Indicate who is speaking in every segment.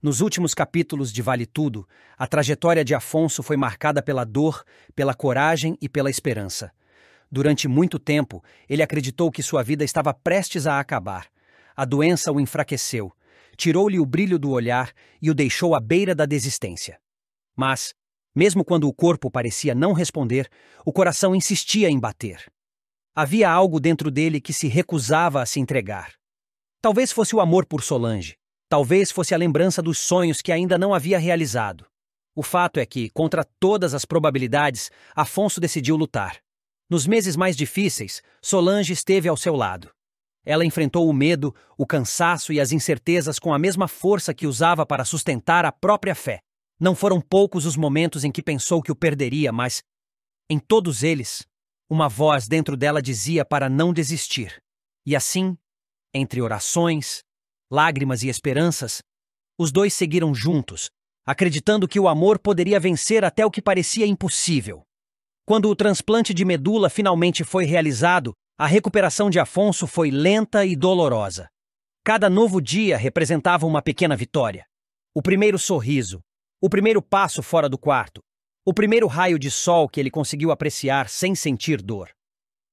Speaker 1: Nos últimos capítulos de Vale Tudo, a trajetória de Afonso foi marcada pela dor, pela coragem e pela esperança. Durante muito tempo, ele acreditou que sua vida estava prestes a acabar. A doença o enfraqueceu, tirou-lhe o brilho do olhar e o deixou à beira da desistência. Mas, mesmo quando o corpo parecia não responder, o coração insistia em bater. Havia algo dentro dele que se recusava a se entregar. Talvez fosse o amor por Solange. Talvez fosse a lembrança dos sonhos que ainda não havia realizado. O fato é que, contra todas as probabilidades, Afonso decidiu lutar. Nos meses mais difíceis, Solange esteve ao seu lado. Ela enfrentou o medo, o cansaço e as incertezas com a mesma força que usava para sustentar a própria fé. Não foram poucos os momentos em que pensou que o perderia, mas, em todos eles, uma voz dentro dela dizia para não desistir. E assim, entre orações, lágrimas e esperanças, os dois seguiram juntos, acreditando que o amor poderia vencer até o que parecia impossível. Quando o transplante de medula finalmente foi realizado, a recuperação de Afonso foi lenta e dolorosa. Cada novo dia representava uma pequena vitória. O primeiro sorriso, o primeiro passo fora do quarto, o primeiro raio de sol que ele conseguiu apreciar sem sentir dor.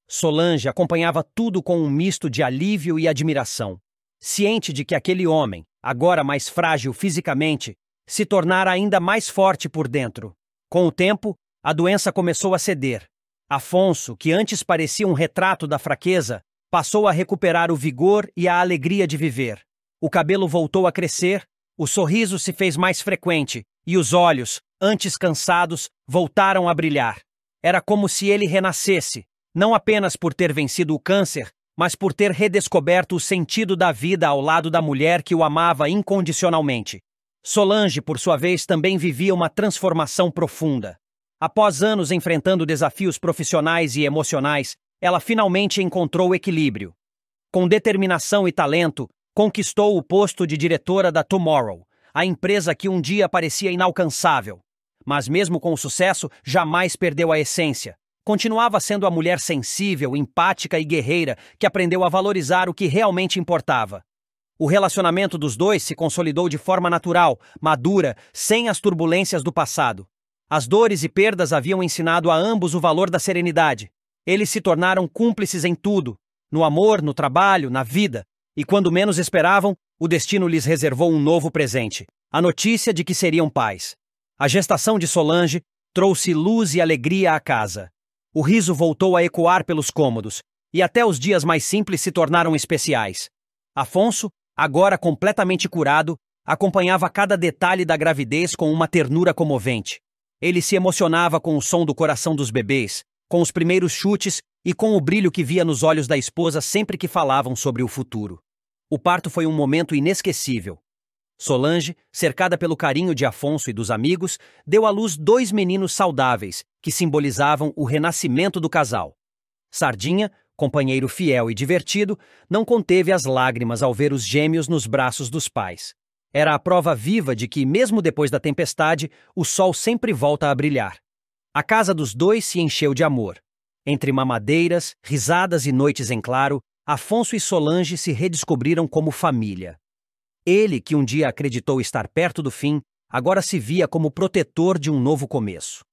Speaker 1: Solange acompanhava tudo com um misto de alívio e admiração, ciente de que aquele homem, agora mais frágil fisicamente, se tornara ainda mais forte por dentro. Com o tempo, a doença começou a ceder. Afonso, que antes parecia um retrato da fraqueza, passou a recuperar o vigor e a alegria de viver. O cabelo voltou a crescer, o sorriso se fez mais frequente e os olhos, antes cansados, voltaram a brilhar. Era como se ele renascesse, não apenas por ter vencido o câncer, mas por ter redescoberto o sentido da vida ao lado da mulher que o amava incondicionalmente. Solange, por sua vez, também vivia uma transformação profunda. Após anos enfrentando desafios profissionais e emocionais, ela finalmente encontrou o equilíbrio. Com determinação e talento, conquistou o posto de diretora da Tomorrow, a empresa que um dia parecia inalcançável. Mas mesmo com o sucesso, jamais perdeu a essência. Continuava sendo a mulher sensível, empática e guerreira que aprendeu a valorizar o que realmente importava. O relacionamento dos dois se consolidou de forma natural, madura, sem as turbulências do passado. As dores e perdas haviam ensinado a ambos o valor da serenidade. Eles se tornaram cúmplices em tudo, no amor, no trabalho, na vida. E quando menos esperavam, o destino lhes reservou um novo presente, a notícia de que seriam pais. A gestação de Solange trouxe luz e alegria à casa. O riso voltou a ecoar pelos cômodos, e até os dias mais simples se tornaram especiais. Afonso, agora completamente curado, acompanhava cada detalhe da gravidez com uma ternura comovente. Ele se emocionava com o som do coração dos bebês, com os primeiros chutes e com o brilho que via nos olhos da esposa sempre que falavam sobre o futuro. O parto foi um momento inesquecível. Solange, cercada pelo carinho de Afonso e dos amigos, deu à luz 2 meninos saudáveis, que simbolizavam o renascimento do casal. Sardinha, companheiro fiel e divertido, não conteve as lágrimas ao ver os gêmeos nos braços dos pais. Era a prova viva de que, mesmo depois da tempestade, o sol sempre volta a brilhar. A casa dos dois se encheu de amor. Entre mamadeiras, risadas e noites em claro, Afonso e Solange se redescobriram como família. Ele, que um dia acreditou estar perto do fim, agora se via como protetor de um novo começo.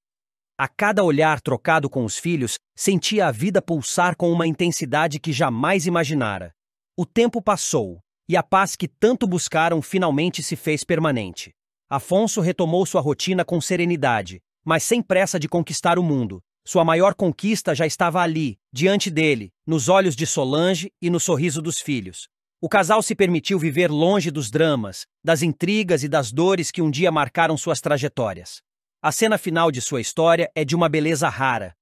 Speaker 1: A cada olhar trocado com os filhos, sentia a vida pulsar com uma intensidade que jamais imaginara. O tempo passou, e a paz que tanto buscaram finalmente se fez permanente. Afonso retomou sua rotina com serenidade, mas sem pressa de conquistar o mundo. Sua maior conquista já estava ali, diante dele, nos olhos de Solange e no sorriso dos filhos. O casal se permitiu viver longe dos dramas, das intrigas e das dores que um dia marcaram suas trajetórias. A cena final de sua história é de uma beleza rara.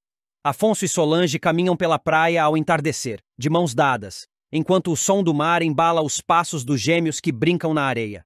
Speaker 1: Afonso e Solange caminham pela praia ao entardecer, de mãos dadas, enquanto o som do mar embala os passos dos gêmeos que brincam na areia.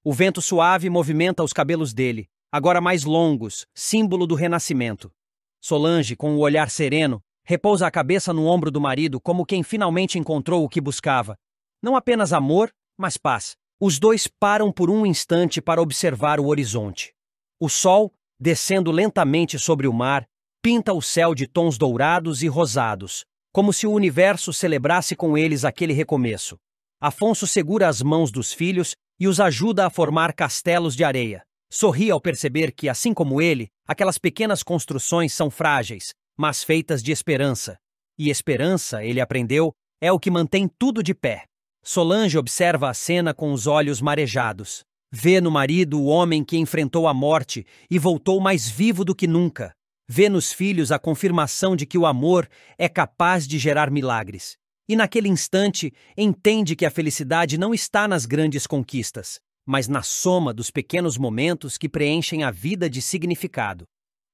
Speaker 1: O vento suave movimenta os cabelos dele, agora mais longos, símbolo do renascimento. Solange, com o olhar sereno, repousa a cabeça no ombro do marido como quem finalmente encontrou o que buscava. Não apenas amor, mas paz. Os dois param por um instante para observar o horizonte. O sol, descendo lentamente sobre o mar, pinta o céu de tons dourados e rosados, como se o universo celebrasse com eles aquele recomeço. Afonso segura as mãos dos filhos e os ajuda a formar castelos de areia. Sorri ao perceber que, assim como ele, aquelas pequenas construções são frágeis, mas feitas de esperança. E esperança, ele aprendeu, é o que mantém tudo de pé. Solange observa a cena com os olhos marejados. Vê no marido o homem que enfrentou a morte e voltou mais vivo do que nunca. Vê nos filhos a confirmação de que o amor é capaz de gerar milagres. E naquele instante, entende que a felicidade não está nas grandes conquistas, mas na soma dos pequenos momentos que preenchem a vida de significado.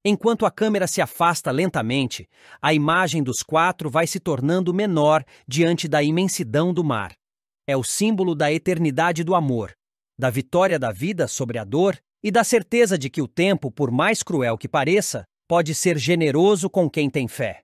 Speaker 1: Enquanto a câmera se afasta lentamente, a imagem dos quatro vai se tornando menor diante da imensidão do mar. É o símbolo da eternidade do amor, da vitória da vida sobre a dor e da certeza de que o tempo, por mais cruel que pareça, pode ser generoso com quem tem fé.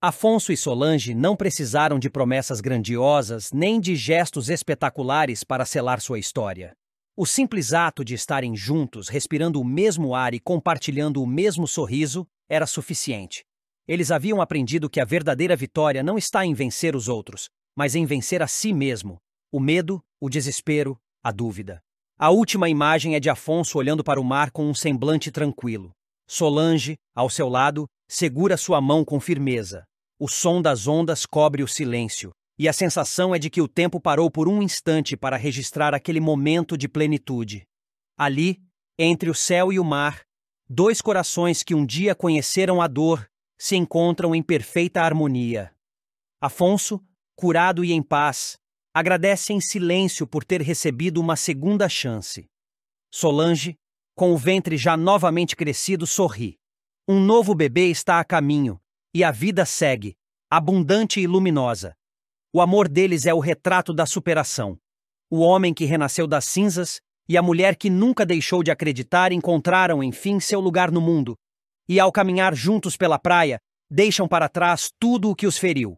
Speaker 1: Afonso e Solange não precisaram de promessas grandiosas nem de gestos espetaculares para selar sua história. O simples ato de estarem juntos, respirando o mesmo ar e compartilhando o mesmo sorriso, era suficiente. Eles haviam aprendido que a verdadeira vitória não está em vencer os outros, mas em vencer a si mesmo. O medo, o desespero, a dúvida. A última imagem é de Afonso olhando para o mar com um semblante tranquilo. Solange, ao seu lado, segura sua mão com firmeza. O som das ondas cobre o silêncio, e a sensação é de que o tempo parou por um instante para registrar aquele momento de plenitude. Ali, entre o céu e o mar, dois corações que um dia conheceram a dor se encontram em perfeita harmonia. Afonso, curado e em paz, agradece em silêncio por ter recebido uma segunda chance. Solange, com o ventre já novamente crescido, sorri. Um novo bebê está a caminho, e a vida segue, abundante e luminosa. O amor deles é o retrato da superação. O homem que renasceu das cinzas e a mulher que nunca deixou de acreditar encontraram, enfim, seu lugar no mundo. E ao caminhar juntos pela praia, deixam para trás tudo o que os feriu.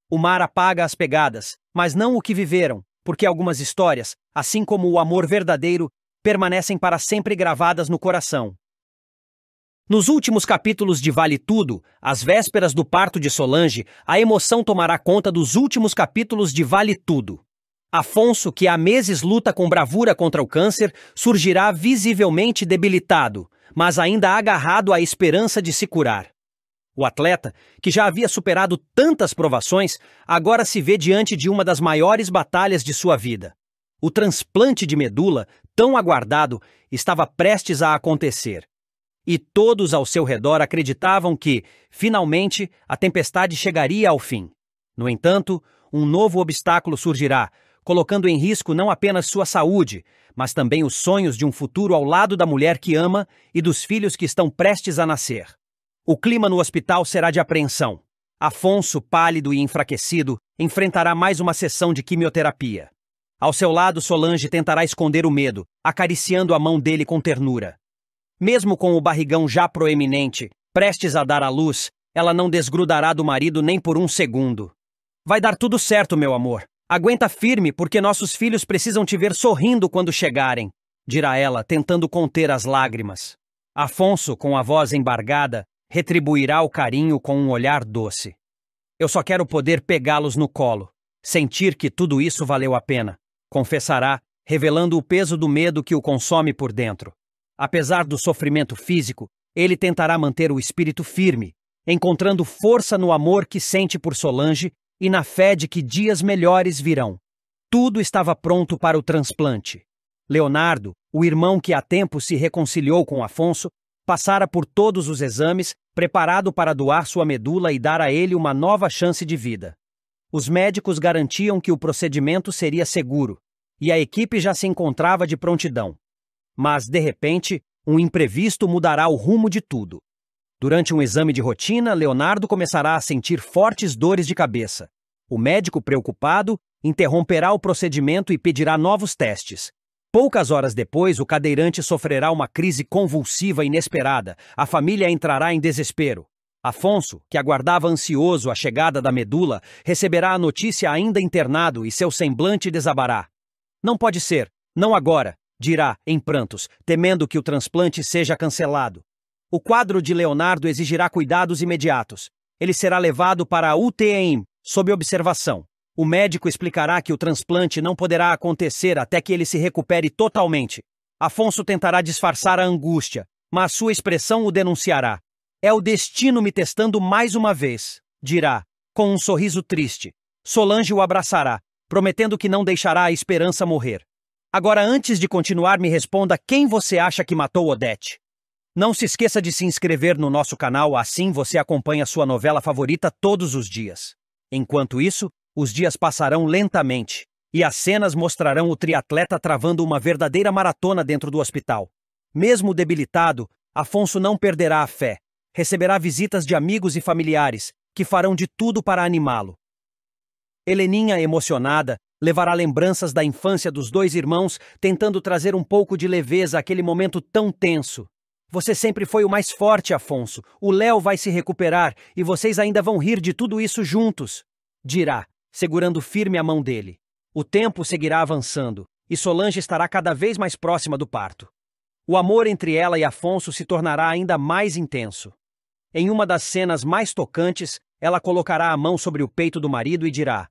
Speaker 1: O mar apaga as pegadas, mas não o que viveram, porque algumas histórias, assim como o amor verdadeiro, permanecem para sempre gravadas no coração. Nos últimos capítulos de Vale Tudo, às vésperas do parto de Solange, a emoção tomará conta dos últimos capítulos de Vale Tudo. Afonso, que há meses luta com bravura contra o câncer, surgirá visivelmente debilitado, mas ainda agarrado à esperança de se curar. O atleta, que já havia superado tantas provações, agora se vê diante de uma das maiores batalhas de sua vida. O transplante de medula, tão aguardado, estava prestes a acontecer. E todos ao seu redor acreditavam que, finalmente, a tempestade chegaria ao fim. No entanto, um novo obstáculo surgirá, colocando em risco não apenas sua saúde, mas também os sonhos de um futuro ao lado da mulher que ama e dos filhos que estão prestes a nascer. O clima no hospital será de apreensão. Afonso, pálido e enfraquecido, enfrentará mais uma sessão de quimioterapia. Ao seu lado, Solange tentará esconder o medo, acariciando a mão dele com ternura. Mesmo com o barrigão já proeminente, prestes a dar à luz, ela não desgrudará do marido nem por um segundo. Vai dar tudo certo, meu amor. Aguenta firme, porque nossos filhos precisam te ver sorrindo quando chegarem, dirá ela, tentando conter as lágrimas. Afonso, com a voz embargada, retribuirá o carinho com um olhar doce. Eu só quero poder pegá-los no colo, sentir que tudo isso valeu a pena, confessará, revelando o peso do medo que o consome por dentro. Apesar do sofrimento físico, ele tentará manter o espírito firme, encontrando força no amor que sente por Solange e na fé de que dias melhores virão. Tudo estava pronto para o transplante. Leonardo, o irmão que há tempo se reconciliou com Afonso, passara por todos os exames, preparado para doar sua medula e dar a ele uma nova chance de vida. Os médicos garantiam que o procedimento seria seguro, e a equipe já se encontrava de prontidão. Mas, de repente, um imprevisto mudará o rumo de tudo. Durante um exame de rotina, Leonardo começará a sentir fortes dores de cabeça. O médico, preocupado, interromperá o procedimento e pedirá novos testes. Poucas horas depois, o cadeirante sofrerá uma crise convulsiva inesperada. A família entrará em desespero. Afonso, que aguardava ansioso a chegada da medula, receberá a notícia ainda internado e seu semblante desabará. Não pode ser, não agora, dirá, em prantos, temendo que o transplante seja cancelado. O quadro de Leonardo exigirá cuidados imediatos. Ele será levado para a UTI, sob observação. O médico explicará que o transplante não poderá acontecer até que ele se recupere totalmente. Afonso tentará disfarçar a angústia, mas sua expressão o denunciará. É o destino me testando mais uma vez, dirá, com um sorriso triste. Solange o abraçará, prometendo que não deixará a esperança morrer. Agora, antes de continuar, me responda quem você acha que matou Odete. Não se esqueça de se inscrever no nosso canal, assim você acompanha sua novela favorita todos os dias. Enquanto isso, os dias passarão lentamente, e as cenas mostrarão o triatleta travando uma verdadeira maratona dentro do hospital. Mesmo debilitado, Afonso não perderá a fé. Receberá visitas de amigos e familiares, que farão de tudo para animá-lo. Heleninha, emocionada, levará lembranças da infância dos dois irmãos, tentando trazer um pouco de leveza àquele momento tão tenso. Você sempre foi o mais forte, Afonso. O Léo vai se recuperar e vocês ainda vão rir de tudo isso juntos, dirá, segurando firme a mão dele. O tempo seguirá avançando, e Solange estará cada vez mais próxima do parto. O amor entre ela e Afonso se tornará ainda mais intenso. Em uma das cenas mais tocantes, ela colocará a mão sobre o peito do marido e dirá: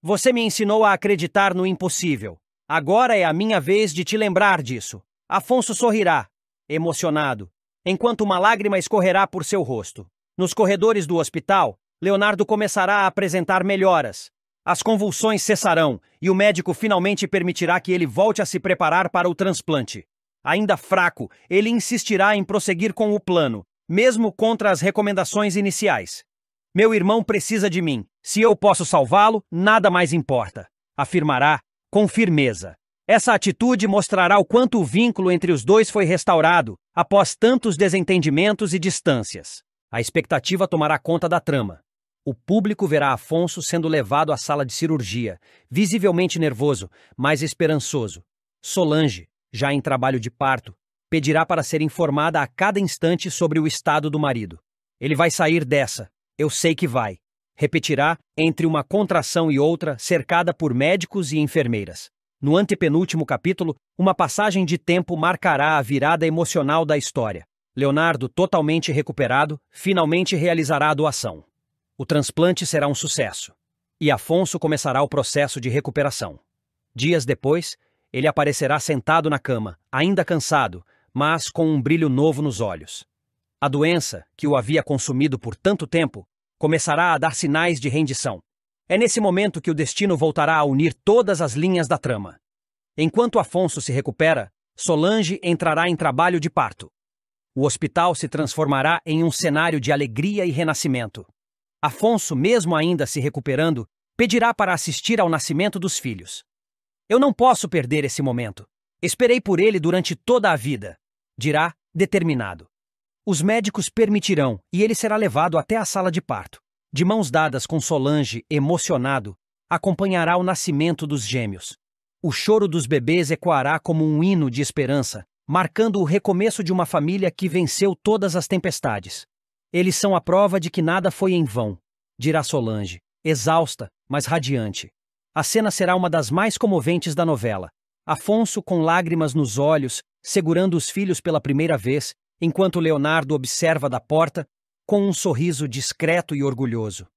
Speaker 1: "Você me ensinou a acreditar no impossível. Agora é a minha vez de te lembrar disso." Afonso sorrirá, emocionado, enquanto uma lágrima escorrerá por seu rosto. Nos corredores do hospital, Leonardo começará a apresentar melhoras. As convulsões cessarão e o médico finalmente permitirá que ele volte a se preparar para o transplante. Ainda fraco, ele insistirá em prosseguir com o plano, mesmo contra as recomendações iniciais. "Meu irmão precisa de mim. Se eu posso salvá-lo, nada mais importa", afirmará com firmeza. Essa atitude mostrará o quanto o vínculo entre os dois foi restaurado após tantos desentendimentos e distâncias. A expectativa tomará conta da trama. O público verá Afonso sendo levado à sala de cirurgia, visivelmente nervoso, mas esperançoso. Solange, já em trabalho de parto, pedirá para ser informada a cada instante sobre o estado do marido. "Ele vai sair dessa, eu sei que vai", repetirá entre uma contração e outra, cercada por médicos e enfermeiras. No antepenúltimo capítulo, uma passagem de tempo marcará a virada emocional da história. Leonardo, totalmente recuperado, finalmente realizará a doação. O transplante será um sucesso, e Afonso começará o processo de recuperação. Dias depois, ele aparecerá sentado na cama, ainda cansado, mas com um brilho novo nos olhos. A doença, que o havia consumido por tanto tempo, começará a dar sinais de rendição. É nesse momento que o destino voltará a unir todas as linhas da trama. Enquanto Afonso se recupera, Solange entrará em trabalho de parto. O hospital se transformará em um cenário de alegria e renascimento. Afonso, mesmo ainda se recuperando, pedirá para assistir ao nascimento dos filhos. "Eu não posso perder esse momento. Esperei por ele durante toda a vida", dirá, determinado. Os médicos permitirão e ele será levado até a sala de parto. De mãos dadas com Solange, emocionado, acompanhará o nascimento dos gêmeos. O choro dos bebês ecoará como um hino de esperança, marcando o recomeço de uma família que venceu todas as tempestades. "Eles são a prova de que nada foi em vão", dirá Solange, exausta, mas radiante. A cena será uma das mais comoventes da novela. Afonso, com lágrimas nos olhos, segurando os filhos pela primeira vez, enquanto Leonardo observa da porta, com um sorriso discreto e orgulhoso.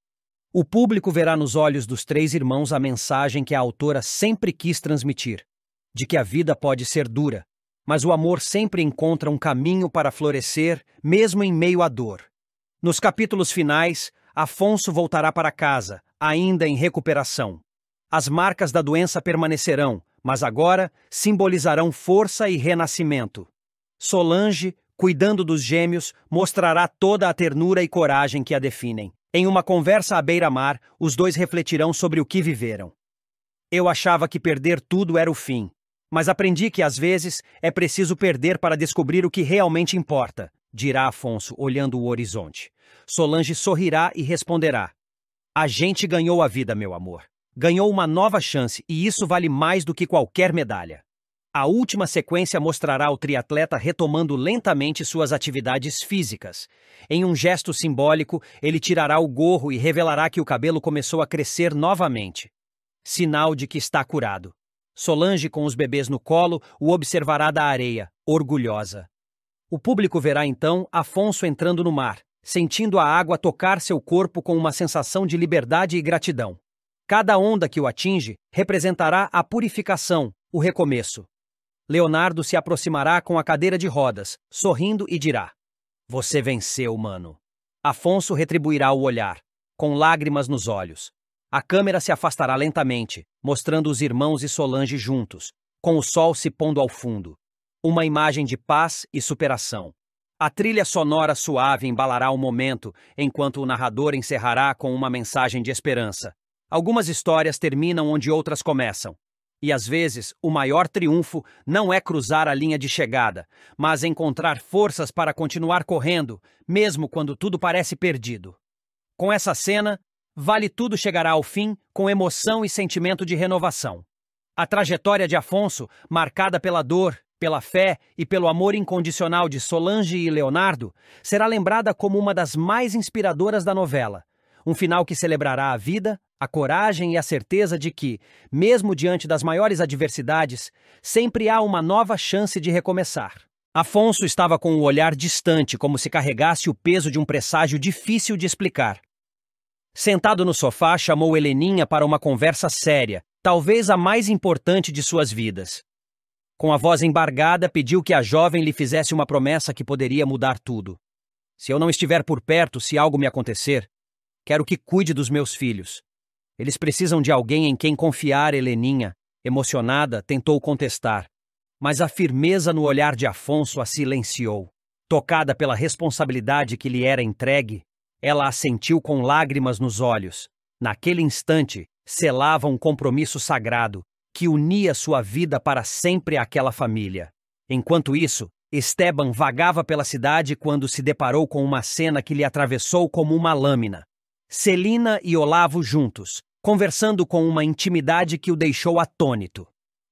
Speaker 1: O público verá nos olhos dos três irmãos a mensagem que a autora sempre quis transmitir, de que a vida pode ser dura, mas o amor sempre encontra um caminho para florescer, mesmo em meio à dor. Nos capítulos finais, Afonso voltará para casa, ainda em recuperação. As marcas da doença permanecerão, mas agora simbolizarão força e renascimento. Solange, cuidando dos gêmeos, mostrará toda a ternura e coragem que a definem. Em uma conversa à beira-mar, os dois refletirão sobre o que viveram. "Eu achava que perder tudo era o fim, mas aprendi que às vezes é preciso perder para descobrir o que realmente importa", dirá Afonso, olhando o horizonte. Solange sorrirá e responderá: "A gente ganhou a vida, meu amor. Ganhou uma nova chance e isso vale mais do que qualquer medalha." A última sequência mostrará o triatleta retomando lentamente suas atividades físicas. Em um gesto simbólico, ele tirará o gorro e revelará que o cabelo começou a crescer novamente. Sinal de que está curado. Solange, com os bebês no colo, o observará da areia, orgulhosa. O público verá então Afonso entrando no mar, sentindo a água tocar seu corpo com uma sensação de liberdade e gratidão. Cada onda que o atinge representará a purificação, o recomeço. Leonardo se aproximará com a cadeira de rodas, sorrindo e dirá: "Você venceu, mano." Afonso retribuirá o olhar, com lágrimas nos olhos. A câmera se afastará lentamente, mostrando os irmãos e Solange juntos, com o sol se pondo ao fundo. Uma imagem de paz e superação. A trilha sonora suave embalará o momento, enquanto o narrador encerrará com uma mensagem de esperança. Algumas histórias terminam onde outras começam. E às vezes, o maior triunfo não é cruzar a linha de chegada, mas encontrar forças para continuar correndo, mesmo quando tudo parece perdido. Com essa cena, Vale Tudo chegará ao fim com emoção e sentimento de renovação. A trajetória de Afonso, marcada pela dor, pela fé e pelo amor incondicional de Solange e Leonardo, será lembrada como uma das mais inspiradoras da novela. Um final que celebrará a vida, a coragem e a certeza de que, mesmo diante das maiores adversidades, sempre há uma nova chance de recomeçar. Afonso estava com o olhar distante, como se carregasse o peso de um presságio difícil de explicar. Sentado no sofá, chamou Heleninha para uma conversa séria, talvez a mais importante de suas vidas. Com a voz embargada, pediu que a jovem lhe fizesse uma promessa que poderia mudar tudo. "Se eu não estiver por perto, se algo me acontecer, quero que cuide dos meus filhos. Eles precisam de alguém em quem confiar." Heleninha, emocionada, tentou contestar, mas a firmeza no olhar de Afonso a silenciou. Tocada pela responsabilidade que lhe era entregue, ela assentiu com lágrimas nos olhos. Naquele instante, selava um compromisso sagrado que unia sua vida para sempre àquela família. Enquanto isso, Esteban vagava pela cidade quando se deparou com uma cena que lhe atravessou como uma lâmina. Celina e Olavo juntos, conversando com uma intimidade que o deixou atônito.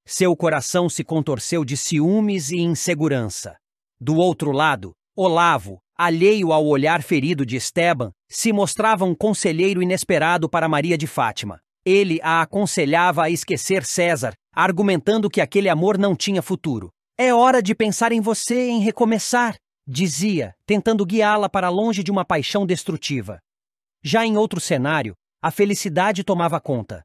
Speaker 1: Seu coração se contorceu de ciúmes e insegurança. Do outro lado, Olavo, alheio ao olhar ferido de Esteban, se mostrava um conselheiro inesperado para Maria de Fátima. Ele a aconselhava a esquecer César, argumentando que aquele amor não tinha futuro. "É hora de pensar em você, em recomeçar", dizia, tentando guiá-la para longe de uma paixão destrutiva. Já em outro cenário, a felicidade tomava conta.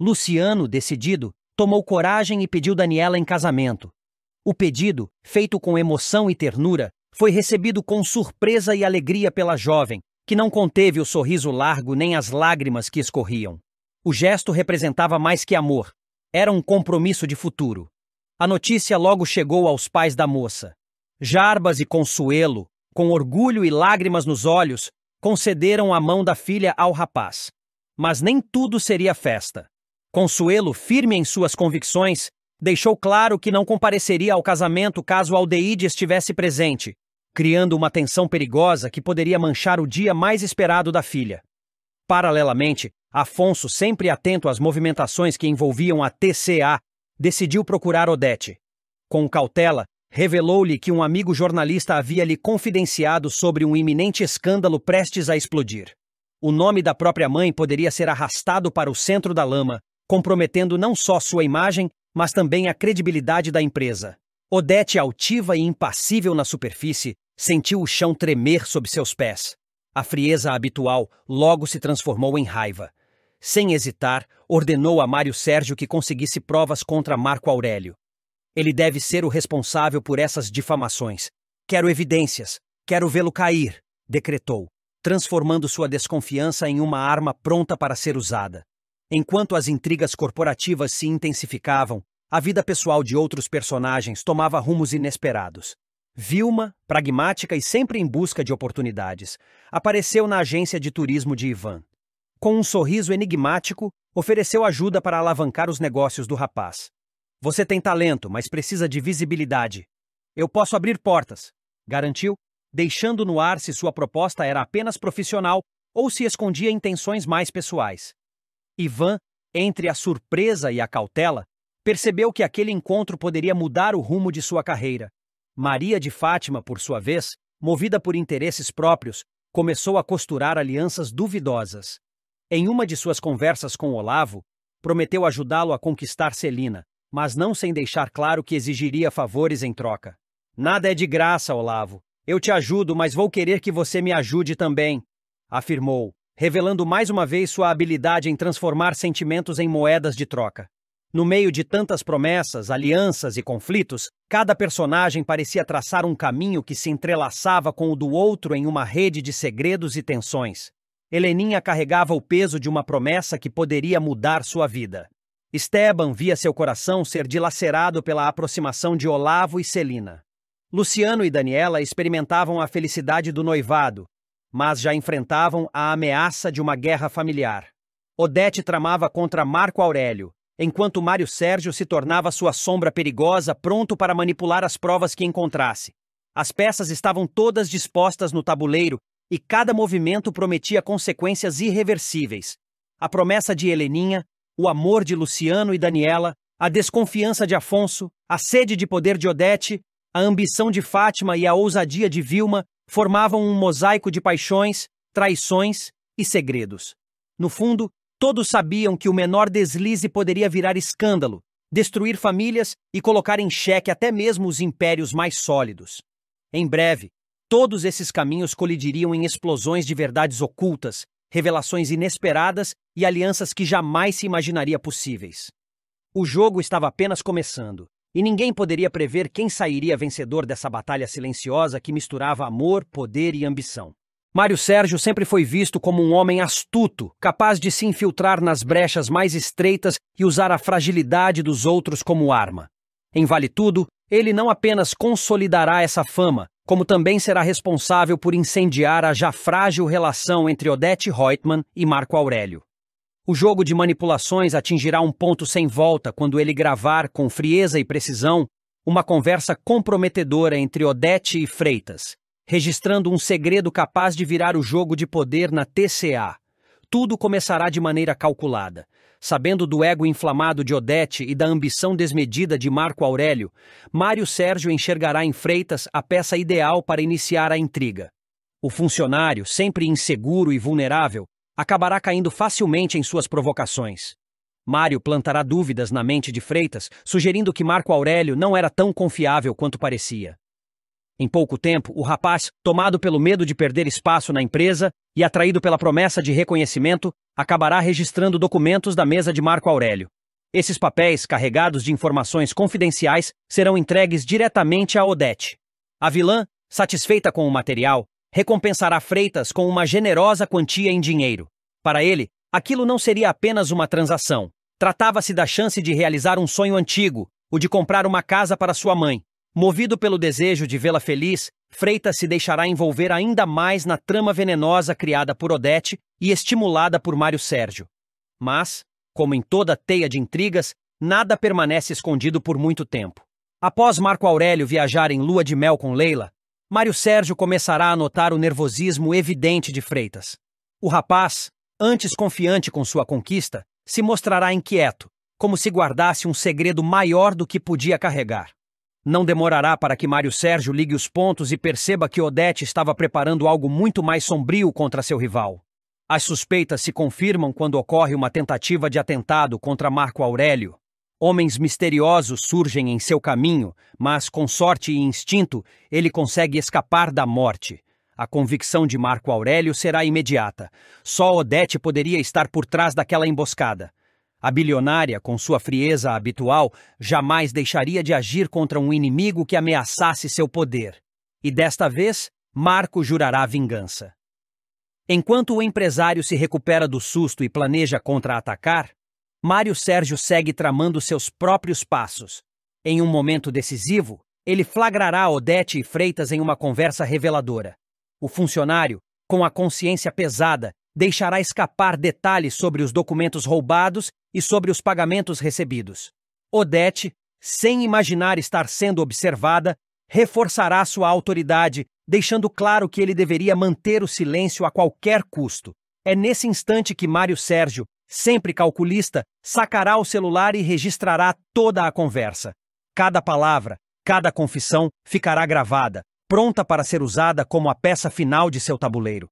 Speaker 1: Luciano, decidido, tomou coragem e pediu Daniela em casamento. O pedido, feito com emoção e ternura, foi recebido com surpresa e alegria pela jovem, que não conteve o sorriso largo nem as lágrimas que escorriam. O gesto representava mais que amor, era um compromisso de futuro. A notícia logo chegou aos pais da moça. Jarbas e Consuelo, com orgulho e lágrimas nos olhos, concederam a mão da filha ao rapaz. Mas nem tudo seria festa. Consuelo, firme em suas convicções, deixou claro que não compareceria ao casamento caso Aldeide estivesse presente, criando uma tensão perigosa que poderia manchar o dia mais esperado da filha. Paralelamente, Afonso, sempre atento às movimentações que envolviam a TCA, decidiu procurar Odete. Com cautela, revelou-lhe que um amigo jornalista havia lhe confidenciado sobre um iminente escândalo prestes a explodir. O nome da própria mãe poderia ser arrastado para o centro da lama, comprometendo não só sua imagem, mas também a credibilidade da empresa. Odete, altiva e impassível na superfície, sentiu o chão tremer sob seus pés. A frieza habitual logo se transformou em raiva. Sem hesitar, ordenou a Mário Sérgio que conseguisse provas contra Marco Aurélio. "Ele deve ser o responsável por essas difamações. Quero evidências. Quero vê-lo cair", decretou, transformando sua desconfiança em uma arma pronta para ser usada. Enquanto as intrigas corporativas se intensificavam, a vida pessoal de outros personagens tomava rumos inesperados. Vilma, pragmática e sempre em busca de oportunidades, apareceu na agência de turismo de Ivan. Com um sorriso enigmático, ofereceu ajuda para alavancar os negócios do rapaz. "Você tem talento, mas precisa de visibilidade. Eu posso abrir portas", garantiu, deixando no ar se sua proposta era apenas profissional ou se escondia intenções mais pessoais. Ivan, entre a surpresa e a cautela, percebeu que aquele encontro poderia mudar o rumo de sua carreira. Maria de Fátima, por sua vez, movida por interesses próprios, começou a costurar alianças duvidosas. Em uma de suas conversas com Olavo, prometeu ajudá-lo a conquistar Celina, mas não sem deixar claro que exigiria favores em troca. "Nada é de graça, Olavo. Eu te ajudo, mas vou querer que você me ajude também", afirmou, revelando mais uma vez sua habilidade em transformar sentimentos em moedas de troca. No meio de tantas promessas, alianças e conflitos, cada personagem parecia traçar um caminho que se entrelaçava com o do outro em uma rede de segredos e tensões. Heleninha carregava o peso de uma promessa que poderia mudar sua vida. Esteban via seu coração ser dilacerado pela aproximação de Olavo e Celina. Luciano e Daniela experimentavam a felicidade do noivado, mas já enfrentavam a ameaça de uma guerra familiar. Odete tramava contra Marco Aurélio, enquanto Mário Sérgio se tornava sua sombra perigosa, pronto para manipular as provas que encontrasse. As peças estavam todas dispostas no tabuleiro e cada movimento prometia consequências irreversíveis. A promessa de Heleninha, o amor de Luciano e Daniela, a desconfiança de Afonso, a sede de poder de Odete, a ambição de Fátima e a ousadia de Vilma formavam um mosaico de paixões, traições e segredos. No fundo, todos sabiam que o menor deslize poderia virar escândalo, destruir famílias e colocar em xeque até mesmo os impérios mais sólidos. Em breve, todos esses caminhos colidiriam em explosões de verdades ocultas, revelações inesperadas e alianças que jamais se imaginaria possíveis. O jogo estava apenas começando, e ninguém poderia prever quem sairia vencedor dessa batalha silenciosa que misturava amor, poder e ambição. Mário Sérgio sempre foi visto como um homem astuto, capaz de se infiltrar nas brechas mais estreitas e usar a fragilidade dos outros como arma. Em Vale Tudo, ele não apenas consolidará essa fama, como também será responsável por incendiar a já frágil relação entre Odete Roitman e Marco Aurélio. O jogo de manipulações atingirá um ponto sem volta quando ele gravar, com frieza e precisão, uma conversa comprometedora entre Odete e Freitas, registrando um segredo capaz de virar o jogo de poder na TCA. Tudo começará de maneira calculada. Sabendo do ego inflamado de Odete e da ambição desmedida de Marco Aurélio, Mário Sérgio enxergará em Freitas a peça ideal para iniciar a intriga. O funcionário, sempre inseguro e vulnerável, acabará caindo facilmente em suas provocações. Mário plantará dúvidas na mente de Freitas, sugerindo que Marco Aurélio não era tão confiável quanto parecia. Em pouco tempo, o rapaz, tomado pelo medo de perder espaço na empresa e atraído pela promessa de reconhecimento, acabará registrando documentos da mesa de Marco Aurélio. Esses papéis, carregados de informações confidenciais, serão entregues diretamente a Odete. A vilã, satisfeita com o material, recompensará Freitas com uma generosa quantia em dinheiro. Para ele, aquilo não seria apenas uma transação. Tratava-se da chance de realizar um sonho antigo, o de comprar uma casa para sua mãe. Movido pelo desejo de vê-la feliz, Freitas se deixará envolver ainda mais na trama venenosa criada por Odete e estimulada por Mário Sérgio. Mas, como em toda teia de intrigas, nada permanece escondido por muito tempo. Após Marco Aurélio viajar em lua de mel com Leila, Mário Sérgio começará a notar o nervosismo evidente de Freitas. O rapaz, antes confiante com sua conquista, se mostrará inquieto, como se guardasse um segredo maior do que podia carregar. Não demorará para que Mário Sérgio ligue os pontos e perceba que Odete estava preparando algo muito mais sombrio contra seu rival. As suspeitas se confirmam quando ocorre uma tentativa de atentado contra Marco Aurélio. Homens misteriosos surgem em seu caminho, mas com sorte e instinto, ele consegue escapar da morte. A convicção de Marco Aurélio será imediata. Só Odete poderia estar por trás daquela emboscada. A bilionária, com sua frieza habitual, jamais deixaria de agir contra um inimigo que ameaçasse seu poder. E desta vez, Marco jurará vingança. Enquanto o empresário se recupera do susto e planeja contra-atacar, Mário Sérgio segue tramando seus próprios passos. Em um momento decisivo, ele flagrará Odete e Freitas em uma conversa reveladora. O funcionário, com a consciência pesada, deixará escapar detalhes sobre os documentos roubados e sobre os pagamentos recebidos. Odete, sem imaginar estar sendo observada, reforçará sua autoridade, deixando claro que ele deveria manter o silêncio a qualquer custo. É nesse instante que Mário Sérgio, sempre calculista, sacará o celular e registrará toda a conversa. Cada palavra, cada confissão ficará gravada, pronta para ser usada como a peça final de seu tabuleiro.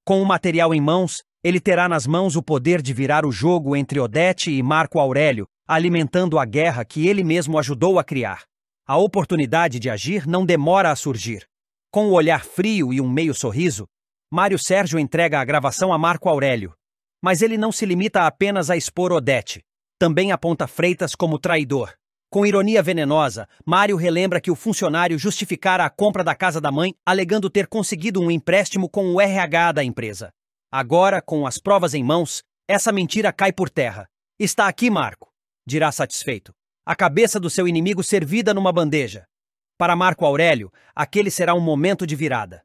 Speaker 1: Com o material em mãos, ele terá nas mãos o poder de virar o jogo entre Odete e Marco Aurélio, alimentando a guerra que ele mesmo ajudou a criar. A oportunidade de agir não demora a surgir. Com o olhar frio e um meio sorriso, Mário Sérgio entrega a gravação a Marco Aurélio. Mas ele não se limita apenas a expor Odete. Também aponta Freitas como traidor. Com ironia venenosa, Mário relembra que o funcionário justificara a compra da casa da mãe, alegando ter conseguido um empréstimo com o RH da empresa. Agora, com as provas em mãos, essa mentira cai por terra. Está aqui, Marco, dirá satisfeito. A cabeça do seu inimigo servida numa bandeja. Para Marco Aurélio, aquele será um momento de virada.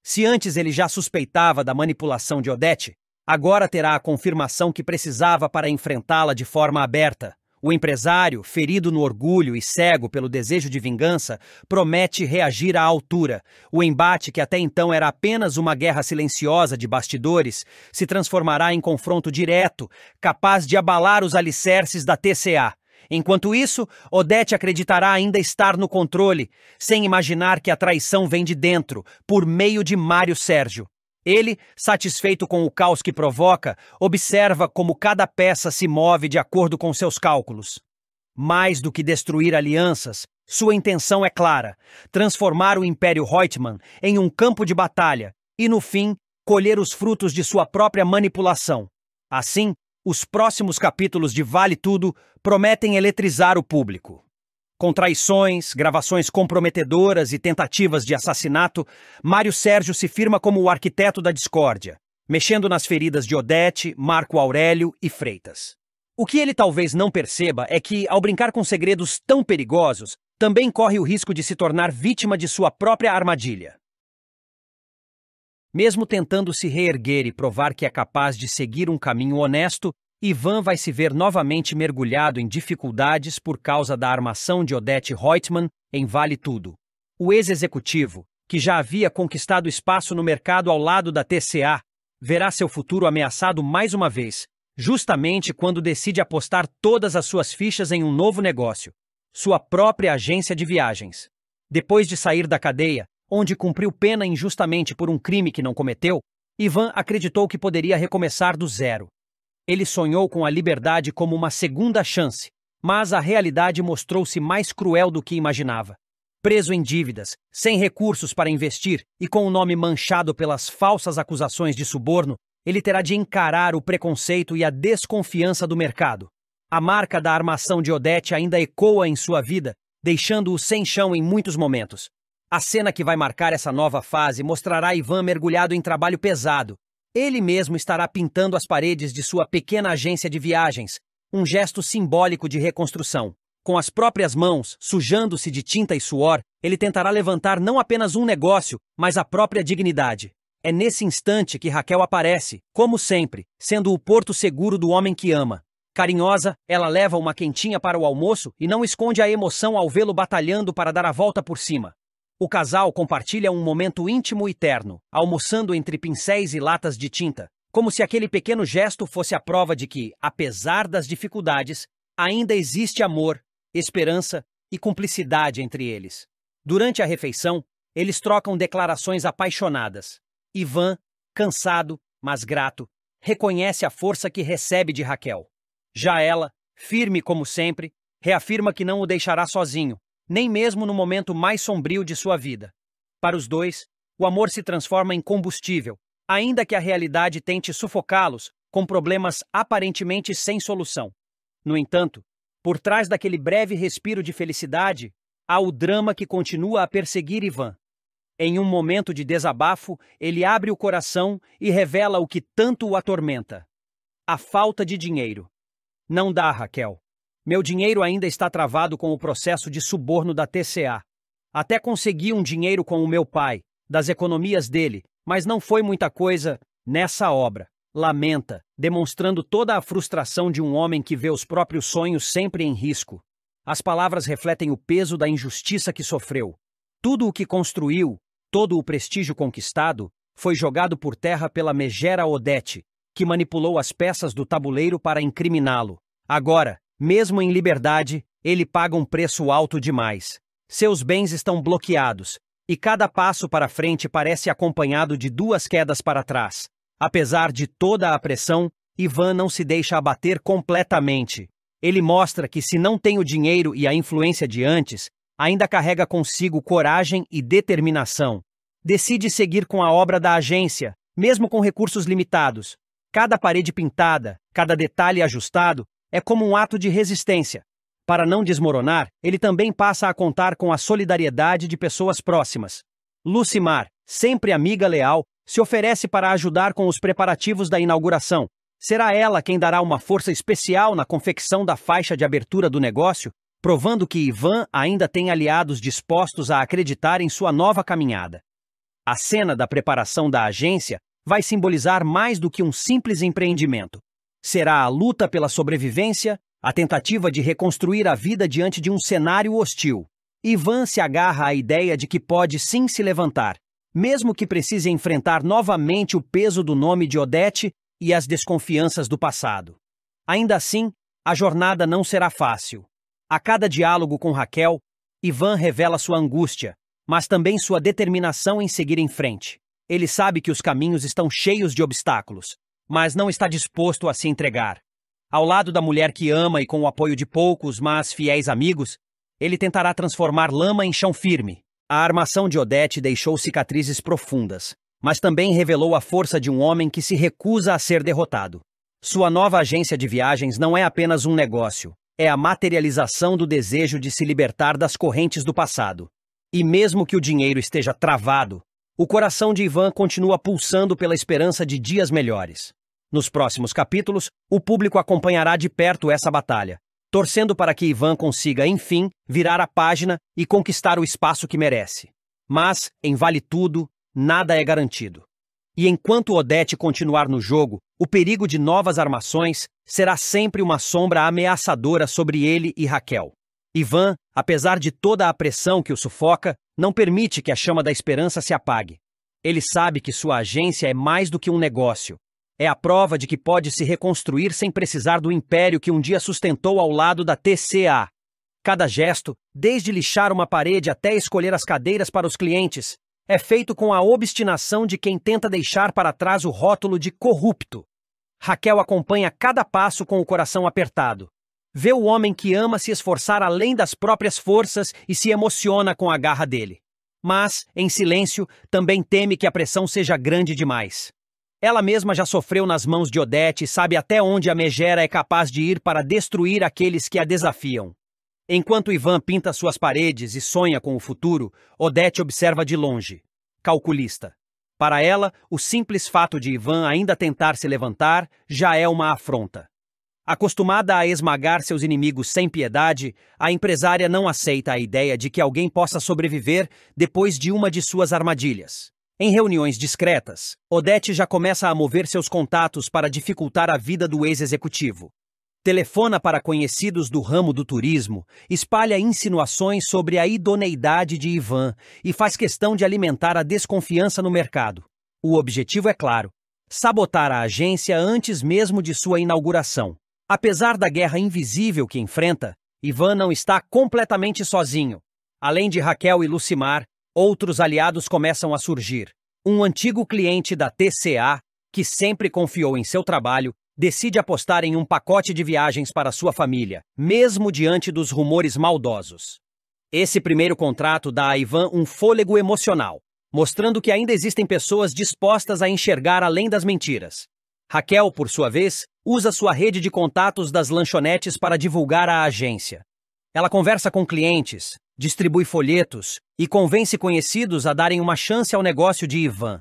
Speaker 1: Se antes ele já suspeitava da manipulação de Odete, agora terá a confirmação que precisava para enfrentá-la de forma aberta. O empresário, ferido no orgulho e cego pelo desejo de vingança, promete reagir à altura. O embate, que até então era apenas uma guerra silenciosa de bastidores, se transformará em confronto direto, capaz de abalar os alicerces da TCA. Enquanto isso, Odete acreditará ainda estar no controle, sem imaginar que a traição vem de dentro, por meio de Mário Sérgio. Ele, satisfeito com o caos que provoca, observa como cada peça se move de acordo com seus cálculos. Mais do que destruir alianças, sua intenção é clara: transformar o Império Reutemann em um campo de batalha e, no fim, colher os frutos de sua própria manipulação. Assim, os próximos capítulos de Vale Tudo prometem eletrizar o público. Com traições, gravações comprometedoras e tentativas de assassinato, Mário Sérgio se firma como o arquiteto da discórdia, mexendo nas feridas de Odete, Marco Aurélio e Freitas. O que ele talvez não perceba é que, ao brincar com segredos tão perigosos, também corre o risco de se tornar vítima de sua própria armadilha. Mesmo tentando se reerguer e provar que é capaz de seguir um caminho honesto, Ivan vai se ver novamente mergulhado em dificuldades por causa da armação de Odete Reutemann em Vale Tudo. O ex-executivo, que já havia conquistado espaço no mercado ao lado da TCA, verá seu futuro ameaçado mais uma vez, justamente quando decide apostar todas as suas fichas em um novo negócio, sua própria agência de viagens. Depois de sair da cadeia, onde cumpriu pena injustamente por um crime que não cometeu, Ivan acreditou que poderia recomeçar do zero. Ele sonhou com a liberdade como uma segunda chance, mas a realidade mostrou-se mais cruel do que imaginava. Preso em dívidas, sem recursos para investir e com o nome manchado pelas falsas acusações de suborno, ele terá de encarar o preconceito e a desconfiança do mercado. A marca da armação de Odete ainda ecoa em sua vida, deixando-o sem chão em muitos momentos. A cena que vai marcar essa nova fase mostrará Ivan mergulhado em trabalho pesado. Ele mesmo estará pintando as paredes de sua pequena agência de viagens, um gesto simbólico de reconstrução. Com as próprias mãos, sujando-se de tinta e suor, ele tentará levantar não apenas um negócio, mas a própria dignidade. É nesse instante que Raquel aparece, como sempre, sendo o porto seguro do homem que ama. Carinhosa, ela leva uma quentinha para o almoço e não esconde a emoção ao vê-lo batalhando para dar a volta por cima. O casal compartilha um momento íntimo e terno, almoçando entre pincéis e latas de tinta, como se aquele pequeno gesto fosse a prova de que, apesar das dificuldades, ainda existe amor, esperança e cumplicidade entre eles. Durante a refeição, eles trocam declarações apaixonadas. Ivan, cansado, mas grato, reconhece a força que recebe de Raquel. Já ela, firme como sempre, reafirma que não o deixará sozinho, nem mesmo no momento mais sombrio de sua vida. Para os dois, o amor se transforma em combustível, ainda que a realidade tente sufocá-los com problemas aparentemente sem solução. No entanto, por trás daquele breve respiro de felicidade, há o drama que continua a perseguir Ivan. Em um momento de desabafo, ele abre o coração e revela o que tanto o atormenta: a falta de dinheiro. Não dá, Raquel. Meu dinheiro ainda está travado com o processo de suborno da TCA. Até consegui um dinheiro com o meu pai, das economias dele, mas não foi muita coisa nessa obra. Lamenta, demonstrando toda a frustração de um homem que vê os próprios sonhos sempre em risco. As palavras refletem o peso da injustiça que sofreu. Tudo o que construiu, todo o prestígio conquistado, foi jogado por terra pela megera Odete, que manipulou as peças do tabuleiro para incriminá-lo. Agora, mesmo em liberdade, ele paga um preço alto demais. Seus bens estão bloqueados, e cada passo para frente parece acompanhado de duas quedas para trás. Apesar de toda a pressão, Ivan não se deixa abater completamente. Ele mostra que, se não tem o dinheiro e a influência de antes, ainda carrega consigo coragem e determinação. Decide seguir com a obra da agência, Mesmo com recursos limitados, cada parede pintada, cada detalhe ajustado, é como um ato de resistência. Para não desmoronar, ele também passa a contar com a solidariedade de pessoas próximas. Lucimar, sempre amiga leal, se oferece para ajudar com os preparativos da inauguração. Será ela quem dará uma força especial na confecção da faixa de abertura do negócio, provando que Ivan ainda tem aliados dispostos a acreditar em sua nova caminhada. A cena da preparação da agência vai simbolizar mais do que um simples empreendimento. Será a luta pela sobrevivência, a tentativa de reconstruir a vida diante de um cenário hostil. Ivan se agarra à ideia de que pode sim se levantar, mesmo que precise enfrentar novamente o peso do nome de Odete e as desconfianças do passado. Ainda assim, a jornada não será fácil. A cada diálogo com Raquel, Ivan revela sua angústia, mas também sua determinação em seguir em frente. Ele sabe que os caminhos estão cheios de obstáculos, mas não está disposto a se entregar. Ao lado da mulher que ama e com o apoio de poucos, mas fiéis amigos, ele tentará transformar lama em chão firme. A armação de Odete deixou cicatrizes profundas, mas também revelou a força de um homem que se recusa a ser derrotado. Sua nova agência de viagens não é apenas um negócio, é a materialização do desejo de se libertar das correntes do passado. E mesmo que o dinheiro esteja travado, o coração de Ivan continua pulsando pela esperança de dias melhores. Nos próximos capítulos, o público acompanhará de perto essa batalha, torcendo para que Ivan consiga, enfim, virar a página e conquistar o espaço que merece. Mas, em Vale Tudo, nada é garantido. E enquanto Odete continuar no jogo, o perigo de novas armações será sempre uma sombra ameaçadora sobre ele e Raquel. Ivan, apesar de toda a pressão que o sufoca, não permite que a chama da esperança se apague. Ele sabe que sua agência é mais do que um negócio. É a prova de que pode se reconstruir sem precisar do império que um dia sustentou ao lado da TCA. Cada gesto, desde lixar uma parede até escolher as cadeiras para os clientes, é feito com a obstinação de quem tenta deixar para trás o rótulo de corrupto. Raquel acompanha cada passo com o coração apertado. Vê o homem que ama se esforçar além das próprias forças e se emociona com a garra dele. Mas, em silêncio, também teme que a pressão seja grande demais. Ela mesma já sofreu nas mãos de Odete e sabe até onde a megera é capaz de ir para destruir aqueles que a desafiam. Enquanto Ivan pinta suas paredes e sonha com o futuro, Odete observa de longe, calculista. Para ela, o simples fato de Ivan ainda tentar se levantar já é uma afronta. Acostumada a esmagar seus inimigos sem piedade, a empresária não aceita a ideia de que alguém possa sobreviver depois de uma de suas armadilhas. Em reuniões discretas, Odete já começa a mover seus contatos para dificultar a vida do ex-executivo. Telefona para conhecidos do ramo do turismo, espalha insinuações sobre a idoneidade de Ivan e faz questão de alimentar a desconfiança no mercado. O objetivo é claro: sabotar a agência antes mesmo de sua inauguração. Apesar da guerra invisível que enfrenta, Ivan não está completamente sozinho. Além de Raquel e Lucimar, outros aliados começam a surgir. Um antigo cliente da TCA, que sempre confiou em seu trabalho, decide apostar em um pacote de viagens para sua família, mesmo diante dos rumores maldosos. Esse primeiro contrato dá a Ivan um fôlego emocional, mostrando que ainda existem pessoas dispostas a enxergar além das mentiras. Raquel, por sua vez, usa sua rede de contatos das lanchonetes para divulgar a agência. Ela conversa com clientes, distribui folhetos e convence conhecidos a darem uma chance ao negócio de Ivan.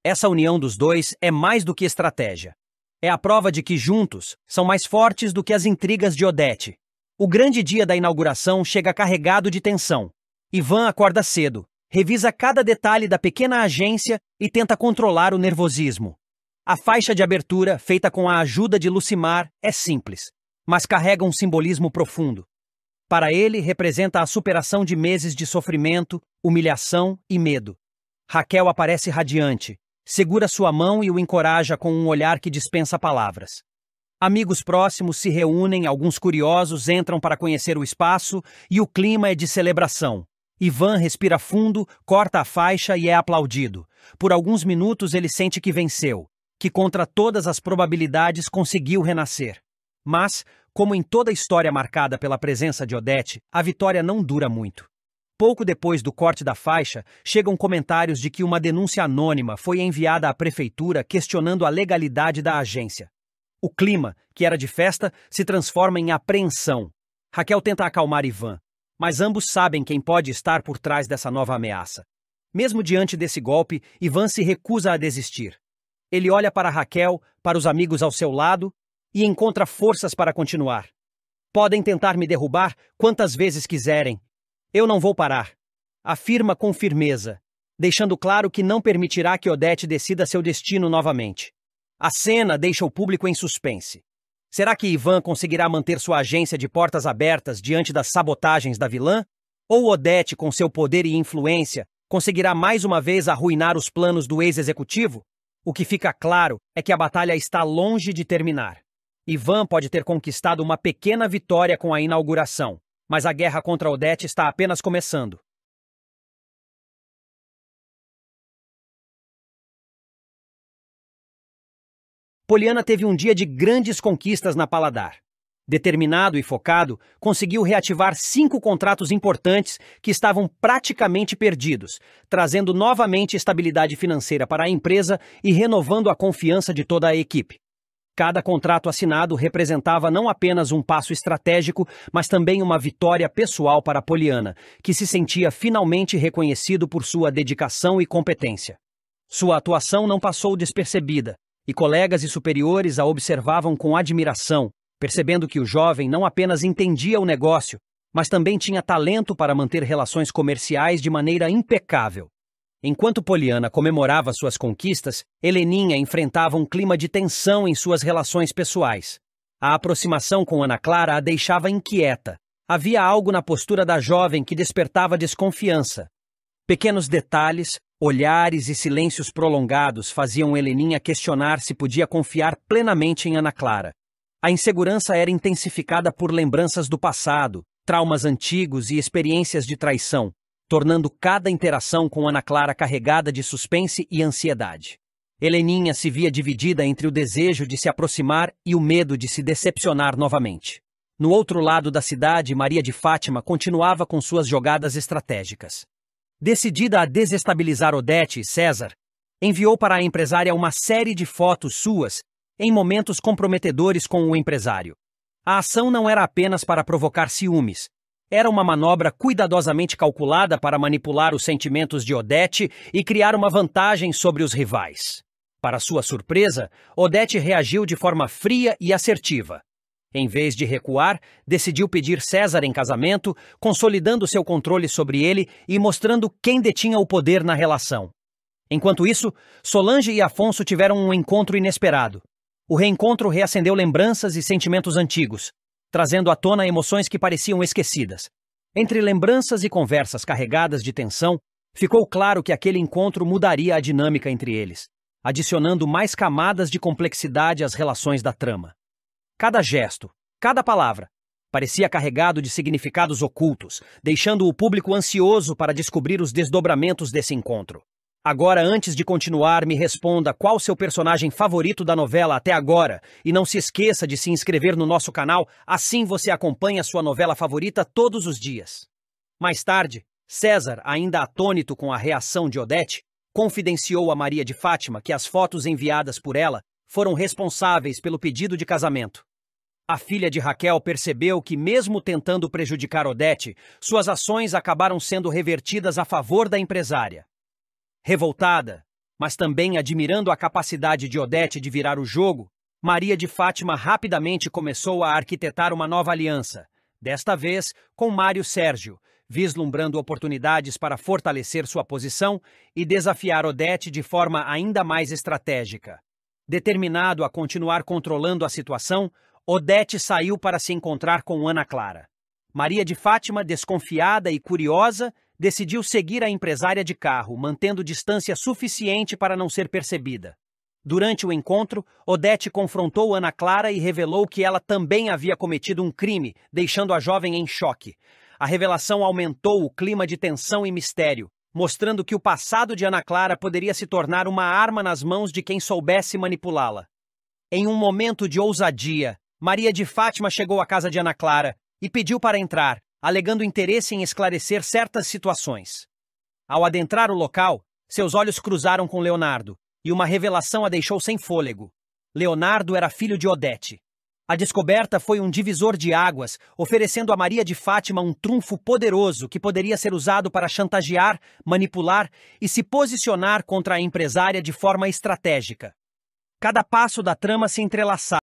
Speaker 1: Essa união dos dois é mais do que estratégia. É a prova de que juntos são mais fortes do que as intrigas de Odete. O grande dia da inauguração chega carregado de tensão. Ivan acorda cedo, revisa cada detalhe da pequena agência e tenta controlar o nervosismo. A faixa de abertura, feita com a ajuda de Lucimar, é simples, mas carrega um simbolismo profundo. Para ele, representa a superação de meses de sofrimento, humilhação e medo. Raquel aparece radiante, segura sua mão e o encoraja com um olhar que dispensa palavras. Amigos próximos se reúnem, alguns curiosos entram para conhecer o espaço e o clima é de celebração. Ivan respira fundo, corta a faixa e é aplaudido. Por alguns minutos ele sente que venceu, que contra todas as probabilidades conseguiu renascer. Mas, como em toda história marcada pela presença de Odete, a vitória não dura muito. Pouco depois do corte da faixa, chegam comentários de que uma denúncia anônima foi enviada à prefeitura questionando a legalidade da agência. O clima, que era de festa, se transforma em apreensão. Raquel tenta acalmar Ivan, mas ambos sabem quem pode estar por trás dessa nova ameaça. Mesmo diante desse golpe, Ivan se recusa a desistir. Ele olha para Raquel, para os amigos ao seu lado e encontra forças para continuar. Podem tentar me derrubar quantas vezes quiserem. Eu não vou parar, afirma com firmeza, deixando claro que não permitirá que Odete decida seu destino novamente. A cena deixa o público em suspense. Será que Ivan conseguirá manter sua agência de portas abertas diante das sabotagens da vilã? Ou Odete, com seu poder e influência, conseguirá mais uma vez arruinar os planos do ex-executivo? O que fica claro é que a batalha está longe de terminar. Ivan pode ter conquistado uma pequena vitória com a inauguração, mas a guerra contra Odete está apenas começando. Poliana teve um dia de grandes conquistas na Paladar. Determinado e focado, conseguiu reativar 5 contratos importantes que estavam praticamente perdidos, trazendo novamente estabilidade financeira para a empresa e renovando a confiança de toda a equipe. Cada contrato assinado representava não apenas um passo estratégico, mas também uma vitória pessoal para Poliana, que se sentia finalmente reconhecido por sua dedicação e competência. Sua atuação não passou despercebida, e colegas e superiores a observavam com admiração, percebendo que o jovem não apenas entendia o negócio, mas também tinha talento para manter relações comerciais de maneira impecável. Enquanto Poliana comemorava suas conquistas, Heleninha enfrentava um clima de tensão em suas relações pessoais. A aproximação com Ana Clara a deixava inquieta. Havia algo na postura da jovem que despertava desconfiança. Pequenos detalhes, olhares e silêncios prolongados faziam Heleninha questionar se podia confiar plenamente em Ana Clara. A insegurança era intensificada por lembranças do passado, traumas antigos e experiências de traição, tornando cada interação com Ana Clara carregada de suspense e ansiedade. Heleninha se via dividida entre o desejo de se aproximar e o medo de se decepcionar novamente. No outro lado da cidade, Maria de Fátima continuava com suas jogadas estratégicas. Decidida a desestabilizar Odete e César, enviou para a empresária uma série de fotos suas em momentos comprometedores com o empresário. A ação não era apenas para provocar ciúmes. Era uma manobra cuidadosamente calculada para manipular os sentimentos de Odete e criar uma vantagem sobre os rivais. Para sua surpresa, Odete reagiu de forma fria e assertiva. Em vez de recuar, decidiu pedir César em casamento, consolidando seu controle sobre ele e mostrando quem detinha o poder na relação. Enquanto isso, Solange e Afonso tiveram um encontro inesperado. O reencontro reacendeu lembranças e sentimentos antigos, trazendo à tona emoções que pareciam esquecidas. Entre lembranças e conversas carregadas de tensão, ficou claro que aquele encontro mudaria a dinâmica entre eles, adicionando mais camadas de complexidade às relações da trama. Cada gesto, cada palavra, parecia carregado de significados ocultos, deixando o público ansioso para descobrir os desdobramentos desse encontro. Agora, antes de continuar, me responda qual seu personagem favorito da novela até agora e não se esqueça de se inscrever no nosso canal, assim você acompanha sua novela favorita todos os dias. Mais tarde, César, ainda atônito com a reação de Odete, confidenciou a Maria de Fátima que as fotos enviadas por ela foram responsáveis pelo pedido de casamento. A filha de Raquel percebeu que, mesmo tentando prejudicar Odete, suas ações acabaram sendo revertidas a favor da empresária. Revoltada, mas também admirando a capacidade de Odete de virar o jogo, Maria de Fátima rapidamente começou a arquitetar uma nova aliança, desta vez com Mário Sérgio, vislumbrando oportunidades para fortalecer sua posição e desafiar Odete de forma ainda mais estratégica. Determinado a continuar controlando a situação, Odete saiu para se encontrar com Ana Clara. Maria de Fátima, desconfiada e curiosa, decidiu seguir a empresária de carro, mantendo distância suficiente para não ser percebida. Durante o encontro, Odete confrontou Ana Clara e revelou que ela também havia cometido um crime, deixando a jovem em choque. A revelação aumentou o clima de tensão e mistério, mostrando que o passado de Ana Clara poderia se tornar uma arma nas mãos de quem soubesse manipulá-la. Em um momento de ousadia, Maria de Fátima chegou à casa de Ana Clara e pediu para entrar, alegando interesse em esclarecer certas situações. Ao adentrar o local, seus olhos cruzaram com Leonardo, e uma revelação a deixou sem fôlego. Leonardo era filho de Odete. A descoberta foi um divisor de águas, oferecendo a Maria de Fátima um trunfo poderoso que poderia ser usado para chantagear, manipular e se posicionar contra a empresária de forma estratégica. Cada passo da trama se entrelaçava.